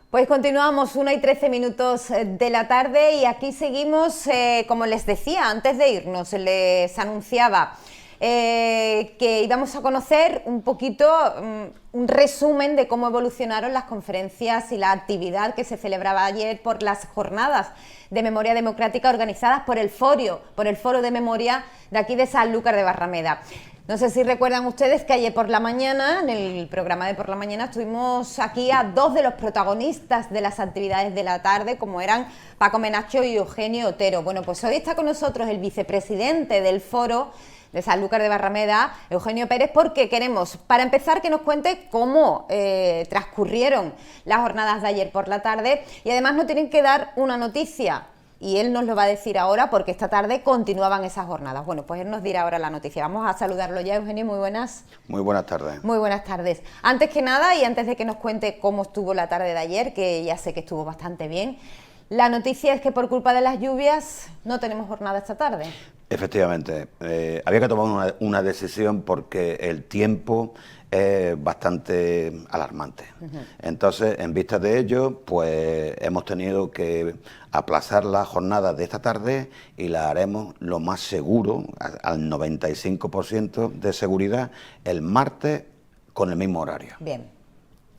Pues continuamos, 1:13 de la tarde y aquí seguimos, como les decía, antes de irnos, les anunciaba que íbamos a conocer un poquito, un resumen de cómo evolucionaron las conferencias y la actividad que se celebraba ayer por las jornadas de memoria democrática organizadas por el Foro de Memoria de aquí de Sanlúcar de Barrameda. No sé si recuerdan ustedes que ayer por la mañana, en el programa de por la mañana, estuvimos aquí a dos de los protagonistas de las actividades de la tarde, como eran Paco Menacho y Eugenio Otero. Bueno, pues hoy está con nosotros el vicepresidente del Foro de Sanlúcar de Barrameda, Eugenio Pérez, porque queremos, para empezar, que nos cuente cómo transcurrieron las jornadas de ayer por la tarde, y además nos tienen que dar una noticia. Y él nos lo va a decir ahora porque esta tarde continuaban esas jornadas. Bueno, pues él nos dirá ahora la noticia. Vamos a saludarlo ya, Eugenio, muy buenas. Muy buenas tardes. Muy buenas tardes. Antes que nada, y antes de que nos cuente cómo estuvo la tarde de ayer, que ya sé que estuvo bastante bien, la noticia es que por culpa de las lluvias no tenemos jornada esta tarde. Efectivamente, había que tomar una decisión porque el tiempo es bastante alarmante. Entonces, en vista de ello, pues hemos tenido que aplazar la jornada de esta tarde y la haremos lo más seguro, al 95% de seguridad, el martes con el mismo horario. Bien.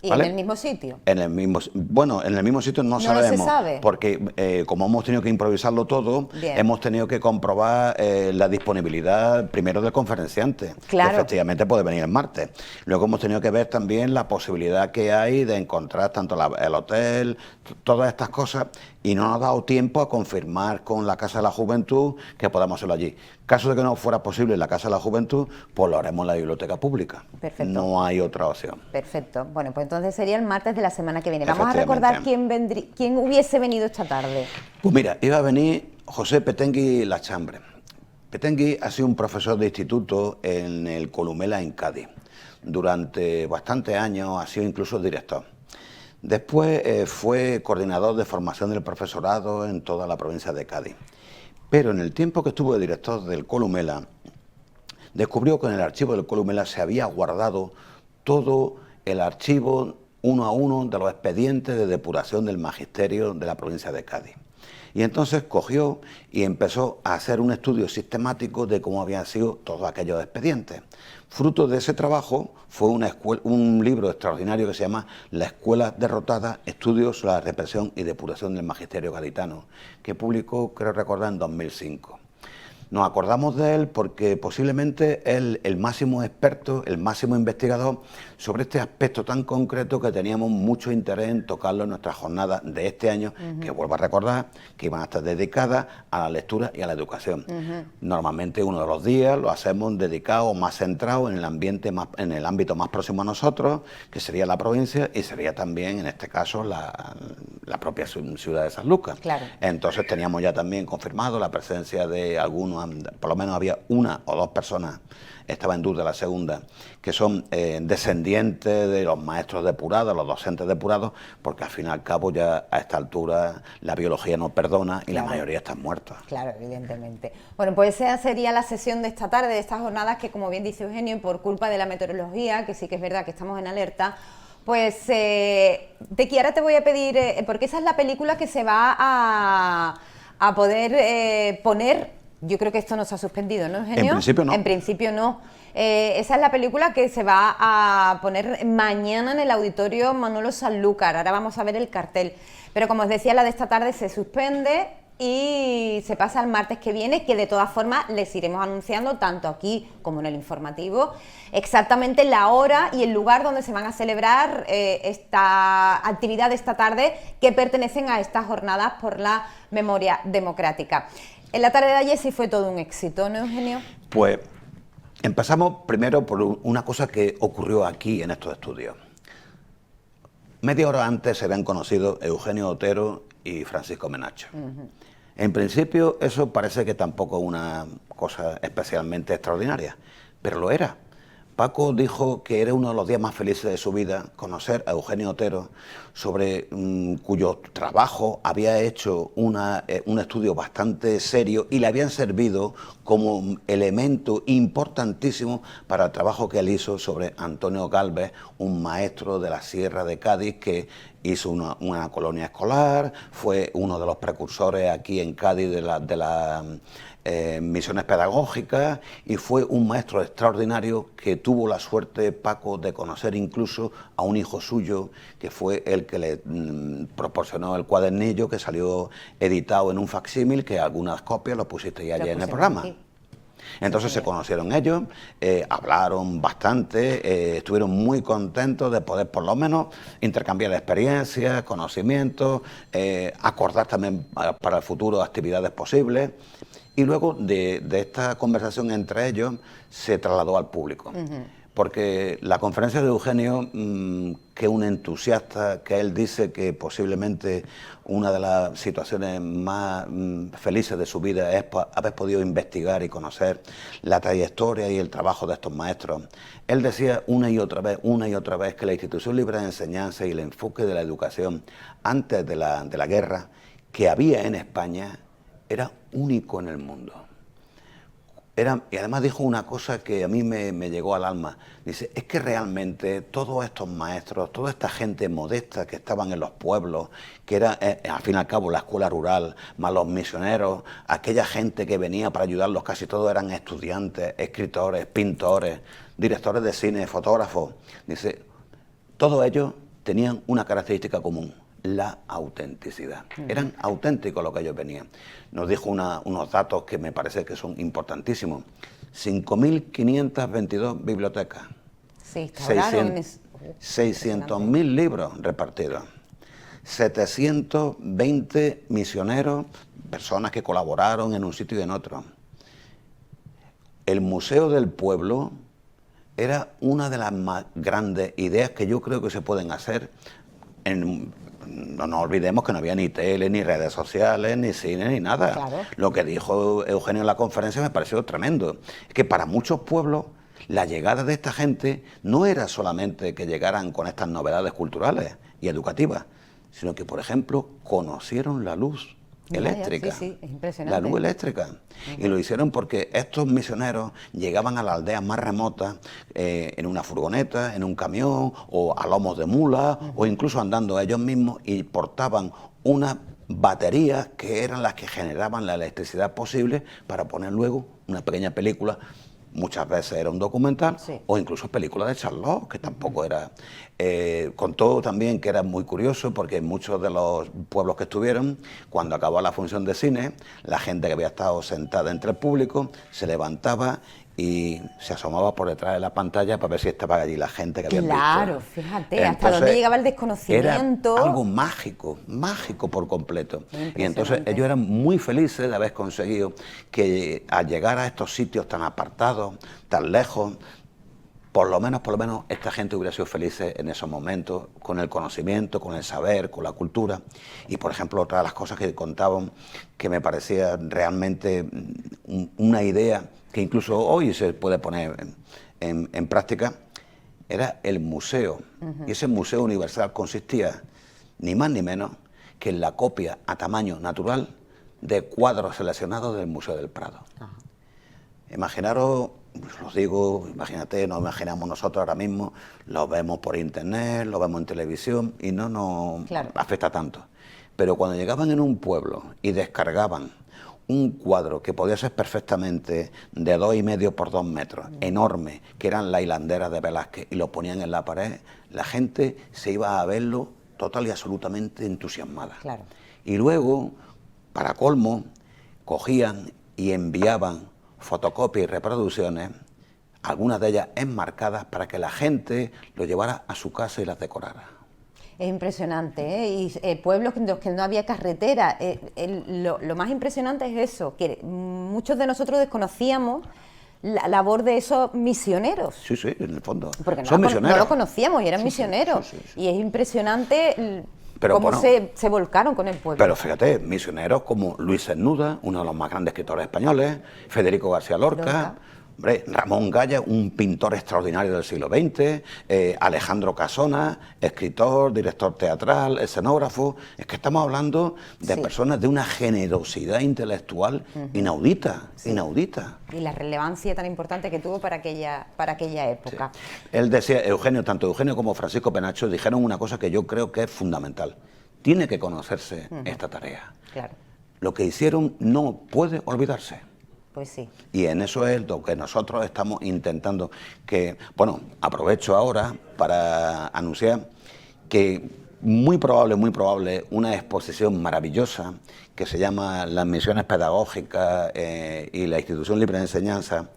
¿Y ¿vale? en el mismo sitio? En el mismo sitio no sabemos, se sabe. Porque como hemos tenido que improvisarlo todo, Bien. hemos tenido que comprobar la disponibilidad primero del conferenciante, claro, que efectivamente puede venir el martes. Luego hemos tenido que ver también la posibilidad que hay de encontrar tanto el hotel, todas estas cosas, y no nos ha dado tiempo a confirmar con la Casa de la Juventud que podamos hacerlo allí. Caso de que no fuera posible en la Casa de la Juventud, pues lo haremos en la biblioteca pública. Perfecto. No hay otra opción. Perfecto. Bueno, pues entonces sería el martes de la semana que viene. Vamos a recordar quién hubiese venido esta tarde. Pues mira, iba a venir José Petengui Lachambre. Petengui ha sido un profesor de instituto en el Columela, en Cádiz. Durante bastantes años ha sido incluso director. Después fue coordinador de formación del profesorado en toda la provincia de Cádiz. Pero en el tiempo que estuvo de director del Columela, descubrió que en el archivo del Columela se había guardado todo el archivo uno a uno de los expedientes de depuración del magisterio de la provincia de Cádiz. Y entonces cogió y empezó a hacer un estudio sistemático de cómo habían sido todos aquellos expedientes. Fruto de ese trabajo fue un libro extraordinario que se llama La Escuela Derrotada, Estudios sobre la represión y depuración del magisterio gaditano, que publicó, creo recordar, en 2005. Nos acordamos de él porque posiblemente es el máximo experto, el máximo investigador sobre este aspecto tan concreto que teníamos mucho interés en tocarlo en nuestras jornadas de este año, que vuelvo a recordar que iban a estar dedicadas a la lectura y a la educación. Normalmente uno de los días lo hacemos dedicado o más centrado en el ámbito más próximo a nosotros, que sería la provincia y sería también, en este caso, la propia ciudad de Sanlúcar. Claro. Entonces teníamos ya también confirmado la presencia de algunos, por lo menos había una o dos personas, estaba en duda la segunda, que son descendientes de los maestros depurados, los docentes depurados, porque al fin y al cabo ya a esta altura la biología no perdona y claro, la mayoría están muertos. Claro, evidentemente. Bueno, pues esa sería la sesión de esta tarde, de estas jornadas que, como bien dice Eugenio, y por culpa de la meteorología, que sí que es verdad que estamos en alerta, pues de Kiara te voy a pedir, porque esa es la película que se va a poder poner. Yo creo que esto no se ha suspendido, ¿no, Eugenio? En principio no. En principio no. Esa es la película que se va a poner mañana en el Auditorio Manolo Sanlúcar. Ahora vamos a ver el cartel. Pero como os decía, la de esta tarde se suspende y se pasa al martes que viene, que de todas formas les iremos anunciando, tanto aquí como en el informativo, exactamente la hora y el lugar donde se van a celebrar esta actividad de esta tarde, que pertenecen a estas jornadas por la memoria democrática. En la tarde de ayer sí fue todo un éxito, ¿no, Eugenio? Pues empezamos primero por una cosa que ocurrió aquí en estos estudios. Media hora antes se habían conocido Eugenio Otero y Francisco Menacho. En principio eso parece que tampoco es una cosa especialmente extraordinaria, pero lo era. Paco dijo que era uno de los días más felices de su vida conocer a Eugenio Otero, sobre cuyo trabajo había hecho un estudio bastante serio y le habían servido como elemento importantísimo para el trabajo que él hizo sobre Antonio Gálvez, un maestro de la Sierra de Cádiz que hizo una colonia escolar, fue uno de los precursores aquí en Cádiz de las misiones pedagógicas y fue un maestro extraordinario que tuvo la suerte, Paco, de conocer incluso a un hijo suyo que fue el que le proporcionó el cuadernillo que salió editado en un facsímil, que algunas copias lo pusiste ya ayer en el programa. Aquí. Entonces se conocieron ellos, hablaron bastante, estuvieron muy contentos de poder por lo menos intercambiar experiencias, conocimientos, acordar también para el futuro actividades posibles. Y luego de esta conversación entre ellos se trasladó al público. Porque la conferencia de Eugenio, que un entusiasta, que él dice que posiblemente una de las situaciones más felices de su vida es haber podido investigar y conocer la trayectoria y el trabajo de estos maestros. Él decía una y otra vez, que la institución libre de enseñanza y el enfoque de la educación antes de la guerra que había en España era único en el mundo. Y además dijo una cosa que a mí me llegó al alma. Dice, es que realmente todos estos maestros, toda esta gente modesta que estaban en los pueblos, que era al fin y al cabo la escuela rural, más los misioneros, aquella gente que venía para ayudarlos, casi todos eran estudiantes, escritores, pintores, directores de cine, fotógrafos. Dice, todos ellos tenían una característica común: la autenticidad. Eran auténticos lo que ellos venían. Nos dijo unos datos que me parece que son importantísimos. 5.522 bibliotecas. Sí, 600.000 libros repartidos. 720 misioneros, personas que colaboraron en un sitio y en otro. El Museo del Pueblo era una de las más grandes ideas que yo creo que se pueden hacer. No nos olvidemos que no había ni tele, ni redes sociales, ni cine, ni nada. Claro. Lo que dijo Eugenio en la conferencia me pareció tremendo. Es que para muchos pueblos la llegada de esta gente no era solamente que llegaran con estas novedades culturales y educativas, sino que, por ejemplo, conocieron la luz eléctrica. Sí, es impresionante. La luz eléctrica. Y lo hicieron porque estos misioneros llegaban a las aldeas más remotas en una furgoneta, en un camión, o a lomos de mulas, o incluso andando ellos mismos, y portaban unas baterías que eran las que generaban la electricidad posible para poner luego una pequeña película. Muchas veces era un documental, sí, o incluso películas de Charlot, que tampoco era... contó también que era muy curioso porque en muchos de los pueblos que estuvieron, cuando acabó la función de cine, la gente que había estado sentada entre el público se levantaba y se asomaba por detrás de la pantalla para ver si estaba allí la gente que habían visto. Claro, fíjate, hasta dónde llegaba el desconocimiento. Era algo mágico, mágico por completo. Y entonces ellos eran muy felices de haber conseguido que al llegar a estos sitios tan apartados, tan lejos, por lo menos esta gente hubiera sido feliz en esos momentos, con el conocimiento, con el saber, con la cultura. Y por ejemplo, otra de las cosas que contaban que me parecía realmente una idea que incluso hoy se puede poner en práctica, era el museo. Y ese museo universal consistía ni más ni menos que en la copia a tamaño natural de cuadros seleccionados del Museo del Prado. Imaginaros, os digo, imagínate, nos imaginamos nosotros ahora mismo, lo vemos por internet, lo vemos en televisión y no nos afecta tanto. Pero cuando llegaban en un pueblo y descargaban un cuadro que podía ser perfectamente de 2,5 por 2 metros, enorme, que eran las hilanderas de Velázquez, y lo ponían en la pared, la gente se iba a verlo total y absolutamente entusiasmada. Claro. Y luego, para colmo, cogían y enviaban fotocopias y reproducciones, algunas de ellas enmarcadas, para que la gente lo llevara a su casa y las decorara. Es impresionante, ¿eh? Y pueblos en los que no había carretera. Lo más impresionante es eso, que muchos de nosotros desconocíamos la labor de esos misioneros. Sí, sí, en el fondo. Porque son misioneros. No lo conocíamos y eran misioneros. Sí. Y es impresionante cómo se volcaron con el pueblo. Pero fíjate, misioneros como Luis Cernuda, uno de los más grandes escritores españoles, Federico García Lorca, Hombre, Ramón Gaya, un pintor extraordinario del siglo XX, Alejandro Casona, escritor, director teatral, escenógrafo. Es que estamos hablando de personas de una generosidad intelectual inaudita, inaudita. Y la relevancia tan importante que tuvo para aquella época. Sí. Él decía, Eugenio, tanto Eugenio como Francisco Penacho dijeron una cosa que yo creo que es fundamental. Tiene que conocerse esta tarea. Claro. Lo que hicieron no puede olvidarse. Pues sí. Y en eso es lo que nosotros estamos intentando. Que, bueno, aprovecho ahora para anunciar que muy probable, una exposición maravillosa que se llama Las Misiones Pedagógicas y la Institución Libre de Enseñanza,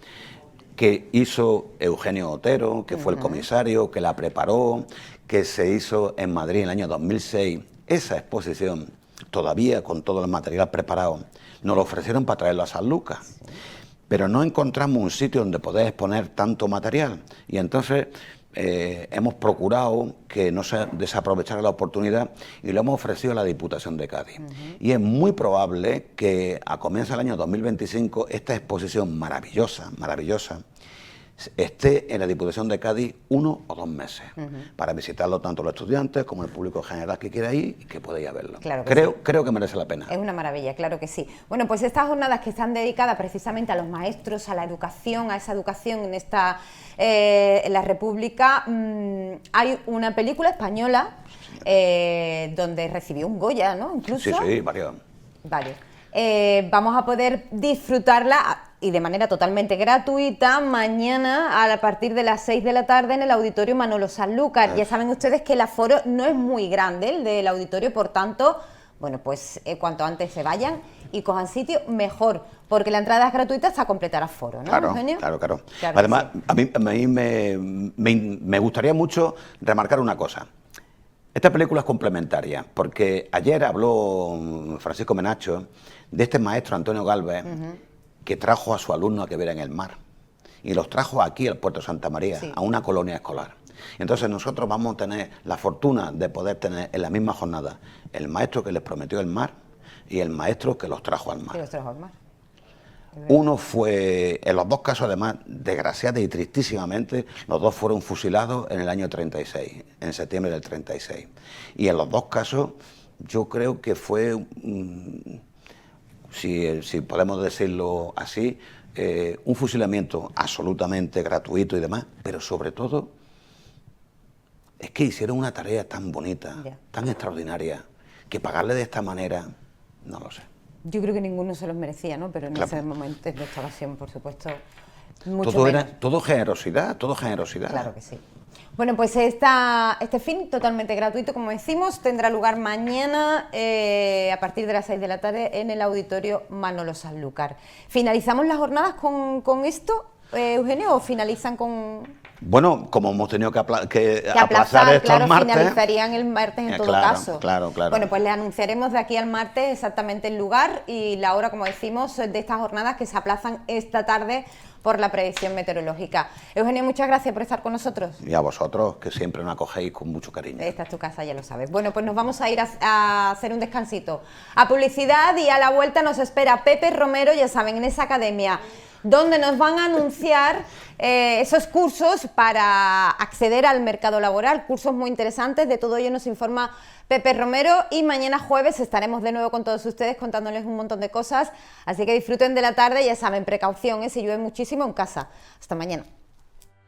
que hizo Eugenio Otero, que fue el comisario, que la preparó, que se hizo en Madrid en el año 2006. Esa exposición, todavía con todo el material preparado, nos lo ofrecieron para traerlo a San Lucas. Pero no encontramos un sitio donde poder exponer tanto material. Y entonces hemos procurado que no se desaprovechara la oportunidad y lo hemos ofrecido a la Diputación de Cádiz. Y es muy probable que a comienzos del año 2025 esta exposición maravillosa esté en la Diputación de Cádiz 1 o 2 meses para visitarlo tanto los estudiantes como el público general que quiera ir y que pueda ir a verlo. Claro creo que merece la pena. Es una maravilla, claro que sí. Bueno, pues estas jornadas que están dedicadas precisamente a los maestros, a la educación, a esa educación en la República, hay una película española donde recibió un Goya, ¿no? Incluso. Sí, varios. Vamos a poder disfrutarla y de manera totalmente gratuita mañana a partir de las 6 de la tarde en el Auditorio Manolo Sanlúcar. Ya saben ustedes que el aforo no es muy grande, el del auditorio, por tanto, bueno, pues cuanto antes se vayan y cojan sitio, mejor, porque la entrada es gratuita hasta completar aforo, ¿no, claro, Eugenio? Claro. Además, sí. a mí me gustaría mucho remarcar una cosa. Esta película es complementaria, porque ayer habló Francisco Menacho de este maestro Antonio Galvez, que trajo a su alumno a que vieran el mar, y los trajo aquí al Puerto Santa María, a una colonia escolar. Entonces nosotros vamos a tener la fortuna de poder tener en la misma jornada el maestro que les prometió el mar y el maestro que los trajo al mar. Uno fue, en los dos casos además, desgraciada y tristísimamente, los dos fueron fusilados en el año 36, en septiembre del 36. Y en los dos casos yo creo que fue, si podemos decirlo así, un fusilamiento absolutamente gratuito y demás, pero sobre todo es que hicieron una tarea tan bonita, tan extraordinaria, que pagarle de esta manera, no lo sé. Yo creo que ninguno se los merecía, ¿no? Pero en ese momento de esta ocasión, por supuesto, mucho todo menos. Todo generosidad. Claro que sí. Bueno, pues este fin totalmente gratuito, como decimos, tendrá lugar mañana a partir de las 6 de la tarde en el Auditorio Manolo Sanlúcar. ¿Finalizamos las jornadas con esto, Eugenio, o finalizan con...? Bueno, como hemos tenido que aplazar estos claro, martes... finalizarían el martes en todo caso. Claro. Bueno, pues le anunciaremos de aquí al martes exactamente el lugar y la hora, como decimos, de estas jornadas que se aplazan esta tarde por la predicción meteorológica. Eugenio, muchas gracias por estar con nosotros. Y a vosotros, que siempre nos acogéis con mucho cariño. Esta es tu casa, ya lo sabes. Bueno, pues nos vamos a ir a hacer un descansito, a publicidad, y a la vuelta nos espera Pepe Romero, ya saben, en esa academia, donde nos van a anunciar esos cursos para acceder al mercado laboral, cursos muy interesantes. De todo ello nos informa Pepe Romero y mañana jueves estaremos de nuevo con todos ustedes contándoles un montón de cosas, así que disfruten de la tarde, ya saben, precaución, si llueve muchísimo en casa. Hasta mañana.